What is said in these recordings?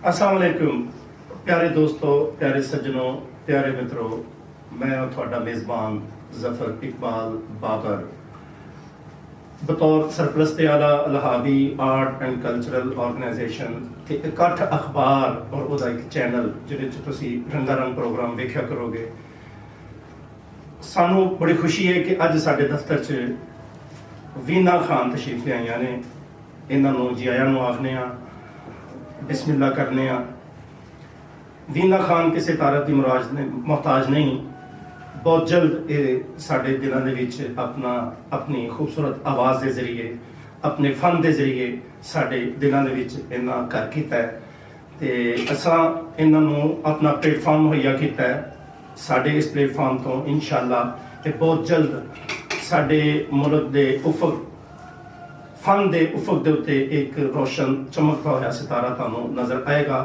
अस्सलाम वालेकुम प्यारे दोस्तों, प्यारे सज्जनों, प्यारे मित्रों। मैं थोड़ा मेज़बान जफ़र इकबाल बाबर बतौर सरपरस्त आला अलहाबी आर्ट एंड कल्चरल ऑर्गेनाइजेशन ते इकट्ठ अखबार और उसका एक चैनल जिसे रंगारंग प्रोग्राम वेख्या करोगे। सानू बड़ी खुशी है कि अज साडे दफ्तर च वीना खान तशरीफ ले आईयां ने। इन्हों जी आया आखने बिस्मिल्ला करने। वीना खान किसी तारत की मोहताज नहीं। बहुत जल्द ये साडे दिलों के विच अपनी खूबसूरत आवाज़ के जरिए अपने फन के जरिए साडे दिलों के विच इन्ना घर किया है ते असां इन्हों अपना प्लेटफॉर्म मुहैया किया है। साडे इस प्लेटफॉर्म तो इंशाअल्लाह ये बहुत जल्द साडे मुल्क के उफक फन के उफक के उत्ते एक रोशन चमकता हुआ सितारा तुहानूं नज़र आएगा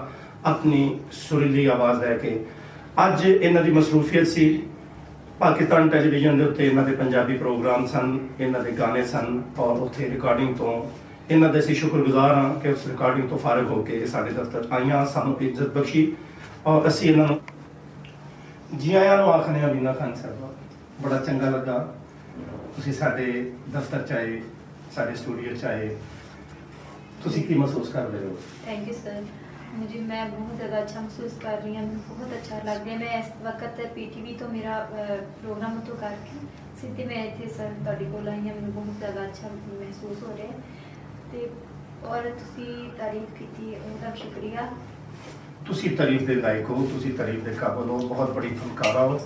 अपनी सुरीली आवाज़ लैके। अज इन्हां दी मसरूफियत सी पाकिस्तान टैलीविजन के उत्ते इन्हां दे पंजाबी प्रोग्राम सन, इन्हां दे गाने सन और उत्थे रिकॉर्डिंग तो इन्हां दे असीं शुक्रगुजार हाँ कि उस रिकॉर्डिंग तो फारग होकर साडे दफ्तर आईयां, सानूं इज्जत बख्शी और असीं इन्हां नूं जी आयां नूं आखने आ। वीना खान साहब बड़ा चंगा लगा तुसीं साडे दफ्तर च आए, साडे स्टूडियो च आए। तुसीं की महसूस कर रहे हो? Thank you sir. मैं बहुत ज़्यादा अच्छा महसूस कर रही हूँ, बहुत अच्छा लग रहा है। मैं इस वक्त पीटीवी तो मेरा प्रोग्राम तो करके सीधे मैं इतने सर तुहाडे कोल आई हाँ। मैंने बहुत ज़्यादा अच्छा महसूस हो रहा है ते और तुसीं तारीफ की उनका शुक्रिया। तुसीं तारीफ के लायक हो, तुसीं तारीफ के काबिल हो, बहुत बड़ी फनकारा हो।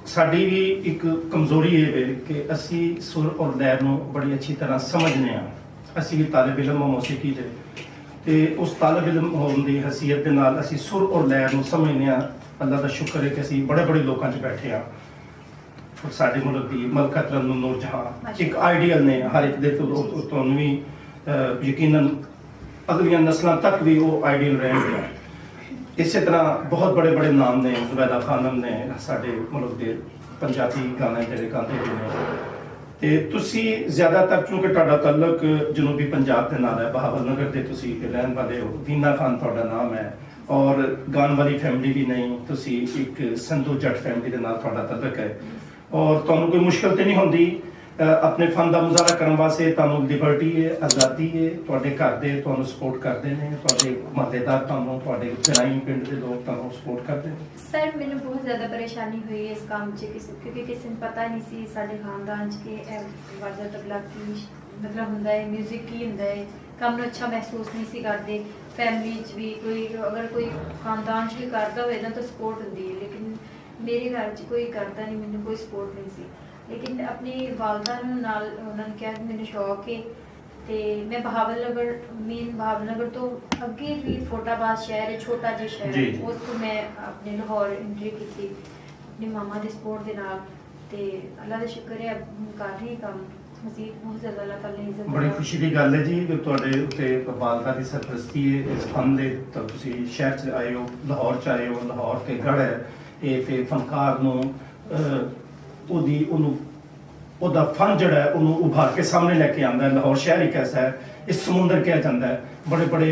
साडी भी एक कमजोरी है कि असी सुर और लैर नूं बड़ी अच्छी तरह समझने असी भी तालिब इलम हो मौसीकी दे ते उस तालिब इलम होने की हैसीयत के नाल असी सुर और लैर नूं समझने। अल्लाह का शुक्र है कि असी बड़े बड़े लोगों च बैठे हाँ। और साडे मुल्क की मलकत रंग नूर जहाँ एक आइडियल ने हर एक दे तुहानूं भी यकीनन अगलियां नस्लों तक भी वो आइडियल रहेंगे। इसी तरह बहुत बड़े बड़े नाम ने, जुबैदा खानम ने साडे मुल्क के पंजाबी गाने जिहड़े गाते हैं ते तुसी ज़्यादातर चूँकि तुहाडा तल्लक जनूबी पंजाब के नाल है, बहावल नगर के तुसी रहने वाले हो। वीना खान तुहाडा नाम है और गान वाली फैमिली भी नहीं, तुसी एक संधू जट फैमिली के नाल तुहाडा तल्लक है और तुहानूं कोई मुश्किल तो नहीं होंदी अपने फन का मुजाहरा करने वास्ते। तुहानूं लिबर्टी है, आज़ादी है, तुहाडे घर दे तुहानूं सपोर्ट करते हैं, तुहाडे महल्लेदार तुहानूं, तुहाडे ग्रामीण पिंड के लोग तुहानूं सपोर्ट करते हैं। सर मैंने बहुत ज़्यादा परेशानी हुई है इस काम क्योंकि किसी ने पता नहीं सी साडे खानदान के वाजा तबला की मतलब हुंदा है, म्यूजिक की हुंदा है। काम नूं अच्छा महसूस नहीं सी करते। फैमिली च भी कोई अगर कोई खानदान च भी करता होए ना तो सपोर्ट हुंदी है, लेकिन मेरे घर च कोई करता नहीं, मैंने कोई सपोर्ट नहीं सी। लेकिन अपनी वालदा नाल उन्होंने कहा कि मैंने शौक है तो मैं बहावल नगर तो अगे भी फोटाबाद शहर है, छोटा जिहा शहर है, उसको मैं अपने लाहौर एंट्री की अपनी मामा के सपोर्ट के नाल ते अल्लाह का शुक्र है कर रही काम मज़ीद बहुत ज़्यादा अल्लाह ताला ने इज्जत। बड़ी खुशी की गल है जी जो तुहाडे उत्ते वालदा की सरपरस्ती है इस फन दे तो तुसीं शहर च आए हो, लाहौर च आए हो। लाहौर ते गढ़ है ये फिर फनकार नूं ਉਹਦਾ फन जड़ा है उन्होंने उभार के सामने लैके आता है। लाहौर शहर एक ऐसा है, इस समुंदर कहा जाता है। बड़े बड़े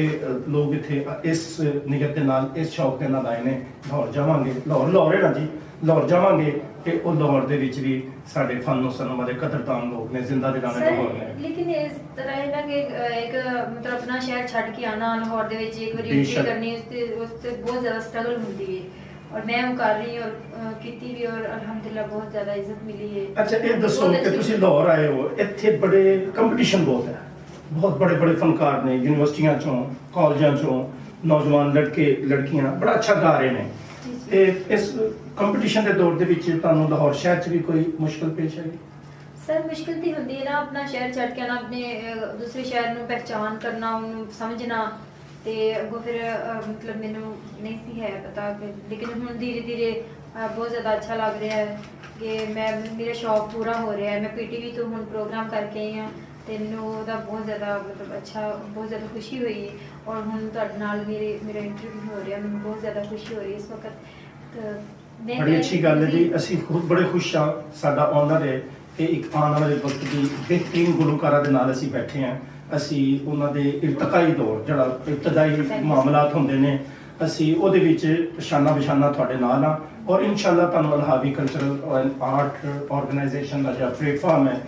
लोग इतने इस नियत के नाल इस शौक के नाल आए ने लाहौर जावांगे, लाहौर है ना जी, लाहौर जावांगे कि वो लाहौर दे विच भी साडे फन नूं सुनने वाले कदरदान लोग ने, जिंदा दिलाने लाहौर ने। लेकिन इस तरह है ना कि एक मतलब अपना शहर छड़ के आना लाहौर दे विच एक बारी एंट्री करनी उसते बहुत ज़्यादा स्ट्रगल होंदी है और मैं वो कर रही और कीती भी और अल्हम्दुलिल्लाह बहुत ज़्यादा इज्जत मिली है। अच्छा ये दसो कि तुसीं लाहौर आए हो, इत्थे बड़े कंपटीशन बहुत है, बहुत बड़े बड़े फनकार ने यूनिवर्सिटियां चों कॉलेजां चों नौजवान लड़के लड़कियां बड़ा अच्छा गा रहे हैं। ते इस कंपटीशन के दौर दे विच तुहानूं लाहौर शहर च भी कोई मुश्किल पेश आई? सर मुश्किल तो होंदी है ना, अपना शहर छड़ के आना, अपने दूसरे शहर में पहचान करना, उन्होंने समझना ते अगों फिर मतलब मैनू नहीं सी है पता लेकिन हुण धीरे धीरे बहुत ज़्यादा अच्छा लग रहा है कि मेरा शौक पूरा हो रहा है। मैं पीटीवी तो हुण प्रोग्राम करके आई हाँ तो मैनू बहुत ज़्यादा मतलब अच्छा बहुत ज़्यादा खुशी हुई है और हुण तुहाडे नाल मेरा इंटरव्यू हो रहा, मैनू बहुत ज़्यादा खुशी हो रही है इस वक्त। बड़ी अच्छी गल है जी, असीं खुद बड़े खुश हाँ। साडा ऑनर है कि एक आने वाले वक्त की बेहतरीन गुलकारा दे नाल असीं बैठे हैं ਅਸੀਂ ਉਹਨਾਂ ਦੇ ਇਰਤਕਾਈ ਦੌਰ ਜਿਹੜਾ ਇਬਤਦਾਈ ਮਾਮਲਾਤ ਹੁੰਦੇ ਨੇ ਅਸੀਂ ਉਹਦੇ ਵਿੱਚ ਸ਼ਾਨਾ ਬਿਸ਼ਾਨਾ ਤੁਹਾਡੇ ਨਾਲ ਆ ਔਰ ਇਨਸ਼ਾਅੱਲਾ ਤੁਹਾਨੂੰ ਅਲਹਾਵੀ ਕਲਚਰਲ ਆਰਟ ਆਰਗੇਨਾਈਜੇਸ਼ਨ ਦਾ ਜਿਹੜਾ ਪਲੇਟਫਾਰਮ ਹੈ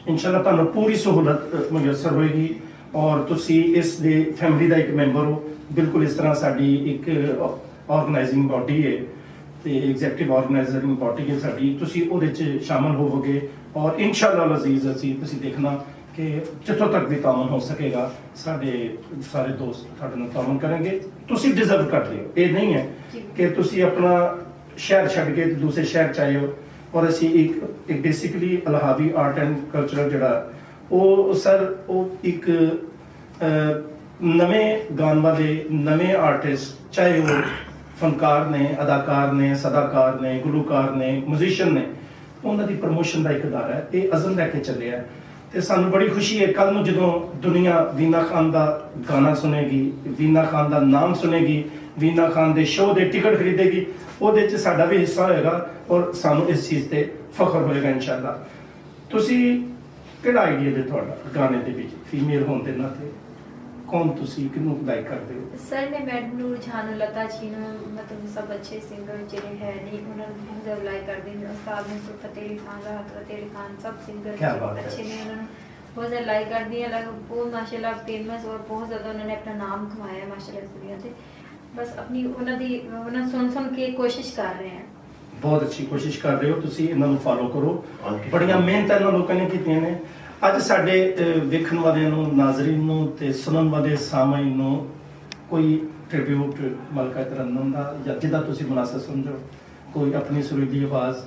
ਇਨਸ਼ਾਅੱਲਾ ਤੁਹਾਨੂੰ ਪੂਰੀ ਸਹੂਲਤ ਮੁਯੱਸਰ ਹੋਏਗੀ ਔਰ ਤੁਸੀਂ ਇਸ ਦੇ ਫੈਮਿਲੀ ਦਾ ਇੱਕ ਮੈਂਬਰ ਹੋ ਬਿਲਕੁਲ ਇਸ ਤਰ੍ਹਾਂ ਸਾਡੀ ਇੱਕ ਆਰਗੇਨਾਈਜ਼ਿੰਗ ਬਾਡੀ ਹੈ ਤੇ ਐਗਜ਼ੈਕਟਿਵ ਆਰਗੇਨਾਈਜ਼ਿੰਗ ਬਾਡੀ ਹੈ ਸਾਡੀ ਤੁਸੀਂ ਉਹਦੇ 'ਚ ਸ਼ਾਮਲ ਹੋਵੋਗੇ ਔਰ ਇਨਸ਼ਾਅੱਲਾ ਅਜ਼ੀਜ਼ ਅਸੀਂ ਤੁਸੀਂ ਦੇਖਣਾ ਕਿ ਜਿੱਥੋਂ ਤੱਕ ਵੀ ਤਾਮਨ ਹੋ ਸਕੇਗਾ ਸਾਡੇ ਸਾਰੇ ਦੋਸਤ ਤੁਹਾਡੇ ਨਾਲ ਤਾਮਨ ਕਰਨਗੇ ਤੁਸੀਂ ਡਿਜ਼ਰਵ ਕਰਦੇ ਹੋ ਇਹ ਨਹੀਂ ਹੈ ਕਿ ਤੁਸੀਂ ਆਪਣਾ ਸ਼ਹਿਰ ਛੱਡ ਕੇ ਦੂਸਰੇ ਸ਼ਹਿਰ 'ਚ ਆਏ ਹੋ ਔਰ ਅਸੀਂ ਇੱਕ ਬੇਸਿਕਲੀ ਅਲਹਾਵੀ ਆਰਟ ਐਂਡ ਕਲਚਰ ਜਿਹੜਾ ਉਹ ਸਰ ਉਹ ਇੱਕ ਨਵੇਂ ਗਾਣ ਵਾਲੇ ਨਵੇਂ ਆਰਟਿਸਟ ਚਾਹੇ ਉਹ ਫਨਕਾਰ ਨੇ ਅਦਾਕਾਰ ਨੇ ਸਦਾਕਾਰ ਨੇ ਗੁਲੂਕਾਰ ਨੇ ਮਿਊਜ਼ੀਸ਼ੀਅਨ ਨੇ ਉਹਨਾਂ ਦੀ ਪ੍ਰਮੋਸ਼ਨ ਦਾ ਇੱਕ ਅਦਾਰਾ ਹੈ ਇਹ ਅਜ਼ਮ ਲੈ ਕੇ ਚੱਲਿਆ ਤੇ ਸਾਨੂੰ ਬੜੀ ਖੁਸ਼ੀ ਹੈ ਕੱਲ ਨੂੰ ਜਦੋਂ ਦੁਨੀਆ ਵੀਨਾ ਖਾਨ ਦਾ ਗਾਣਾ ਸੁਣੇਗੀ ਵੀਨਾ ਖਾਨ ਦਾ ਨਾਮ ਸੁਣੇਗੀ ਵੀਨਾ ਖਾਨ ਦੇ ਸ਼ੋਅ ਦੇ ਟਿਕਟ ਖਰੀਦੇਗੀ ਉਹਦੇ 'ਚ ਸਾਡਾ ਵੀ ਹਿੱਸਾ ਹੋਏਗਾ ਔਰ ਸਾਨੂੰ ਇਸ ਚੀਜ਼ ਤੇ ਫਖਰ ਹੋਏਗਾ ਇਨਸ਼ਾਅੱਲਾ ਤੁਸੀਂ ਕਿਹੜਾ ਆਈਡੀਆ ਹੈ ਤੁਹਾਡਾ ਗਾਣੇ ਦੇ ਵਿੱਚ ਫੀਮੇਲ ਹੋਣ ਦੇ ਨਾਤੇ ਕੌਣ ਤੁਸੀਂ ਕਿਹਨੂੰ ਲਾਈਕ ਕਰਦੇ ਹੋ ਸਰ ਮੈਂ ਮੈਡਮ ਨੂੰ ਜਾਨ ਲਤਾ ਜੀ ਨੂੰ ਮਤਲਬ ਸਭ ਅੱਛੇ ਸਿੰਗਰ ਜਿਹੜੇ ਹੈ ਨਹੀਂ ਉਹਨਾਂ ਨੂੰ ਬਹੁਤ ਲਾਈਕ ਕਰਦੀ ਹਾਂ ਉਸਤਾਦ ਨੇ ਫਤਿਹ ਅਲੀ ਖਾਨ ਰਾਹਤ ਫਤਿਹ ਅਲੀ ਖਾਨ ਸਭ ਸਿੰਗਰ ਅੱਛੇ ਨੇ ਉਹਨਾਂ ਨੂੰ ਬਹੁਤ ਜ਼ਿਆਦਾ ਲਾਈਕ ਕਰਦੀ ਹਾਂ ਬਹੁਤ ਮਾਸ਼ਾਅੱਲਾ ਫੇਮਸ ਔਰ ਬਹੁਤ ਜ਼ਿਆਦਾ ਉਹਨਾਂ ਨੇ ਆਪਣਾ ਨਾਮ ਕਮਾਇਆ ਮਾਸ਼ਾਅੱਲਾ ਇਸ ਦੁਨੀਆ ਤੇ ਬਸ ਆਪਣੀ ਉਹਨਾਂ ਸੁਣ ਕੇ ਕੋਸ਼ਿਸ਼ ਕਰ ਰਹੇ ਹਾਂ ਬਹੁਤ ਅੱਛੀ ਕੋਸ਼ਿਸ਼ ਕਰ ਰਹੇ ਹੋ ਤੁਸੀਂ ਇਹਨਾਂ ਨੂੰ ਫਾਲੋ ਕਰੋ ਬੜੀਆਂ ਮਿਹਨਤਾਂ ਇਹਨਾਂ ਲੋਕਾਂ ਨੇ ਕੀਤੀਆਂ ਨੇ ਅੱਜ ਸਾਡੇ ਵੇਖਣ ਵਾਲਿਆਂ ਨੂੰ ਨਾਜ਼ਰੀਨ ਨੂੰ ਤੇ ਸੁਣਨ ਵਾਲੇ ਸਾਮਾਈਨ ਨੂੰ ਕੋਈ ਟ੍ਰਿਬਿਊਟ ਮਲਕਾ ਤਰੰਨਮ ਦਾ ਜਾਂ ਜਿਹਦਾ ਤੁਸੀਂ ਮੁਨਾਸਬ ਸਮਝੋ ਕੋਈ ਆਪਣੀ ਸੁਰੀਲੀ ਆਵਾਜ਼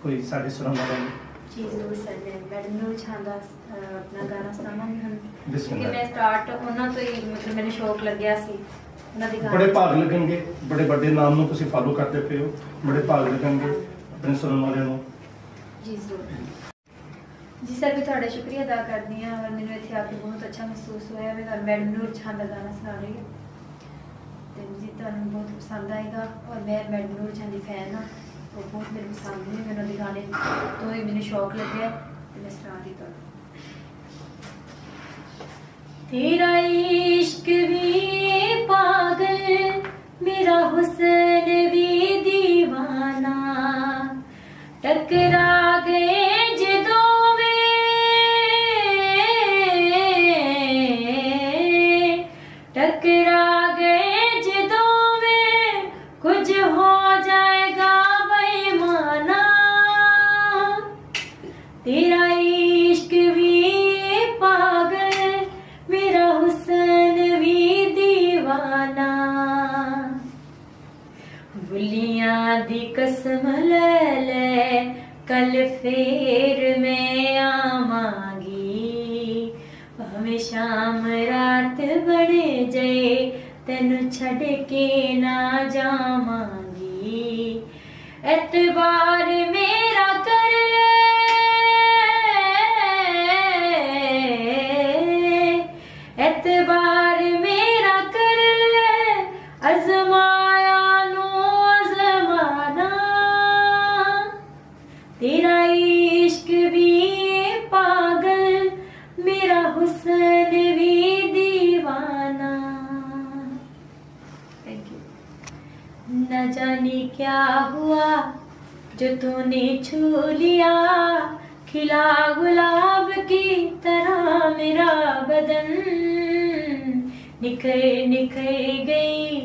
ਕੋਈ ਸਾਡੇ ਸੁਣਨ ਵਾਲਿਆਂ ਨੂੰ ਜੀ ਜ਼ਰੂਰ ਸਰ ਮੈਡਮ ਨੂੰ ਛਾਂਦਾ ਆਪਣਾ ਗਾਣਾ ਸੁਣਾਵਾਂਗੇ ਹੁਣ ਬਿਸਮਿਲ੍ਲਾ ਮੈਂ ਸਟਾਰਟ ਉਹਨਾਂ ਤੋਂ ਹੀ ਮਤਲਬ ਮੈਨੂੰ ਸ਼ੌਕ ਲੱਗਿਆ ਸੀ ਉਹਨਾਂ ਦੇ ਗਾਣੇ ਬੜੇ ਭਾਗ ਲੱਗਣਗੇ ਬੜੇ ਵੱਡੇ ਨਾਮ ਨੂੰ ਤੁਸੀਂ ਫਾਲੋ ਕਰਦੇ ਪਏ ਹੋ ਬੜੇ ਭਾਗ ਲੱਗਣਗੇ ਆਪਣੇ ਸੁਣਨ ਵਾਲਿਆਂ ਨੂੰ ਜੀ ਜ਼ਰੂਰ ਜੀ ਸਰ ਵੀ ਤੁਹਾਡਾ ਸ਼ੁਕਰੀਆ ਅਦਾ ਕਰਦੀ ਹਾਂ ਔਰ ਮੈਨੂੰ ਇੱਥੇ ਆ ਕੇ ਬਹੁਤ ਅੱਛਾ ਮਹਿਸੂਸ ਹੋਇਆ ਮੈਂ ਤੁਹਾਨੂੰ ਮੈਡਮ ਨੂਰ ਛਾਨ ਦਾ ਗਾਣਾ ਸੁਣਾ ਰਹੀ ਹਾਂ ਤੇ ਜੀ ਤੁਹਾਨੂੰ ਬਹੁਤ ਪਸੰਦ ਆਏਗਾ ਔਰ ਮੈਂ ਮੈਡਮ ਨੂਰ ਛਾਨ ਦੀ ਫੈਨ ਹਾਂ ਉਹ ਬਹੁਤ ਮੇਰੇ ਪਸੰਦ ਨੇ ਮੈਨੂੰ ਦੇ ਗਾਣੇ ਤੋਂ ਹੀ ਮੈਨੂੰ ਸ਼ੌਕ ਲੱਗਿਆ ਤੇ ਮੈਂ ਸੁਣਾ ਰਹੀ ਤੁਹਾਨੂੰ तेरा इश्क भी पागल मेरा हुस्न भी दीवाना टकरा गए जिदों में टकरा गए जिदों में कुछ हो जाएगा बेईमाना तेरा इश्क भी पागल मेरा हुस्न भी दीवाना बुलियां दी कसम ले ले कल फेर मैं आवांगी भावें शाम रात बने जाए तेनू छड़ के ना जावांगी एतबार मेरा कर ले एतबार मेरा कर ले अजमाया नो अजमाना तेरा इश्क भी पागल मेरा हुस्न भी दीवाना थैंक यू न जाने क्या हुआ जो तूने छू लिया खिला गुलाब की तरह मेरा बदन निखर निखर गई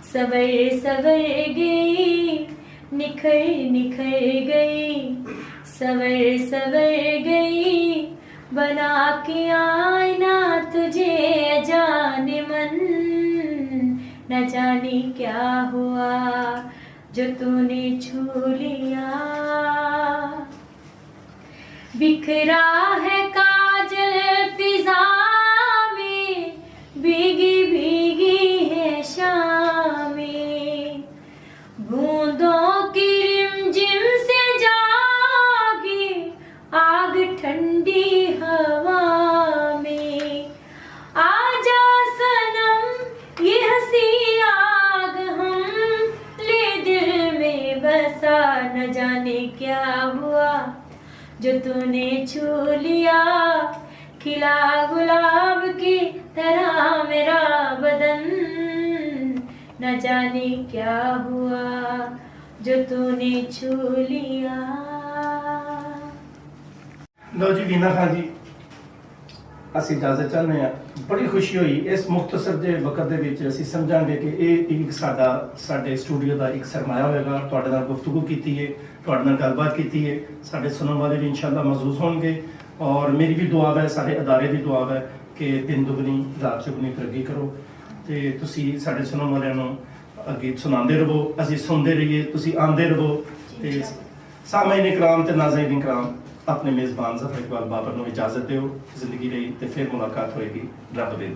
सवर सवर गई निखर निखर गई सवर सवर गई बना के आईना तुझे जाने मन न जाने क्या हुआ जो तूने छू लिया बिखरा है काजल फिजा में भीगी भीगी है शामें बूंदों की रिमझिम से जागी आग ठंडी हवा में आजा सनम ये हंसी आग हम ले दिल में बसा न जाने क्या हुआ जो तूने छू लिया खिला गुलाब की तरह मेरा बदन, न जाने क्या हुआ जो तूने छू लिया। लो जी वीना खान जी, ਅਸੀਂ ਇਜਾਜ਼ਤ ਚਾਹੁੰਦੇ ਹਾਂ। ਬੜੀ ਖੁਸ਼ੀ ਹੋਈ ਇਸ ਮੁਖਤਸਰ ਦੇ ਵਕਤ ਦੇ ਵਿੱਚ ਅਸੀਂ ਸਮਝਾਂਗੇ ਕਿ ਇਹ ਇੱਕ ਸਾਡੇ ਸਟੂਡੀਓ ਦਾ ਇੱਕ ਸਰਮਾਇਆ ਹੋਵੇਗਾ। ਤੁਹਾਡੇ ਨਾਲ ਗੁਫ਼ਤਗੂ ਕੀਤੀ ਹੈ, ਤੁਹਾਡੇ ਨਾਲ ਗੱਲਬਾਤ ਕੀਤੀ ਹੈ, ਸਾਡੇ ਸੁਣਨ ਵਾਲੇ ਵੀ ਇਨਸ਼ਾਅੱਲਾ ਮਹਿਜ਼ੂਜ਼ ਹੋਣਗੇ। ਔਰ ਮੇਰੀ ਵੀ ਦੁਆ ਹੈ, ਸਾਰੇ ਅਦਾਰੇ ਦੀ ਦੁਆ ਹੈ ਕਿ ਦਿਨ ਦੁਗਣੀ ਰਾਤ ਚੁਗਣੀ ਤਰੱਕੀ ਕਰੋ ਤੇ ਤੁਸੀਂ ਸਾਡੇ ਸੁਣਨ ਵਾਲਿਆਂ ਨੂੰ ਅੱਗੇ ਸੁਣਾਉਂਦੇ ਰਹੋ, ਅਸੀਂ ਸੁਣਦੇ ਰਹੀਏ, ਤੁਸੀਂ ਆਉਂਦੇ ਰਹੋ। ਤੇ ਸਾਮਈਨ ਇਕਰਾਮ ਤੇ ਨਾਜ਼ਰੀਨ ਇਕਰਾਮ, अपने मेज़बान ज़फ़र इकबाल बाबर को इजाज़त दो। जिंदगी रही तो फिर मुलाकात होएगी। रब दे।